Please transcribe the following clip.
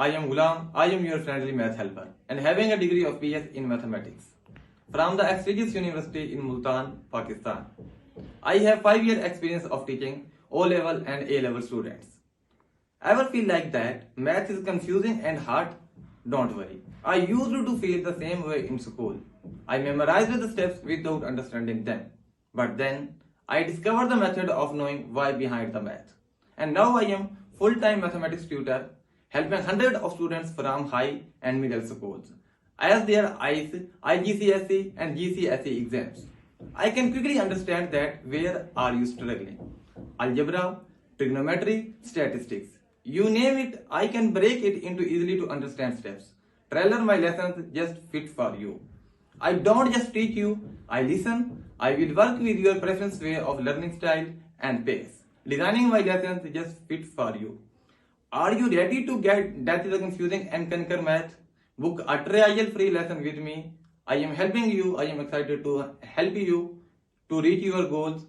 I am Gulam. I am your friendly math helper and having a degree of PS in mathematics from the prestigious University in Multan, Pakistan. I have 5 year experience of teaching O-level and A-level students. Ever feel like that math is confusing and hard? Don't worry. I used to feel the same way in school. I memorized the steps without understanding them. But then I discovered the method of knowing why behind the math. And now I am full-time mathematics tutor helping hundreds of students from high and middle schools as their IGCSE and GCSE exams. I can quickly understand that where are you struggling? Algebra, trigonometry, statistics. You name it, I can break it into easily to understand steps. Trailer my lessons just fit for you. I don't just teach you, I listen. I will work with your preference way of learning style and pace. Designing my lessons just fit for you. Are you ready to get that is confusing and conquer math? Book a trial free lesson with me. I am helping you. I am excited to help you to reach your goals.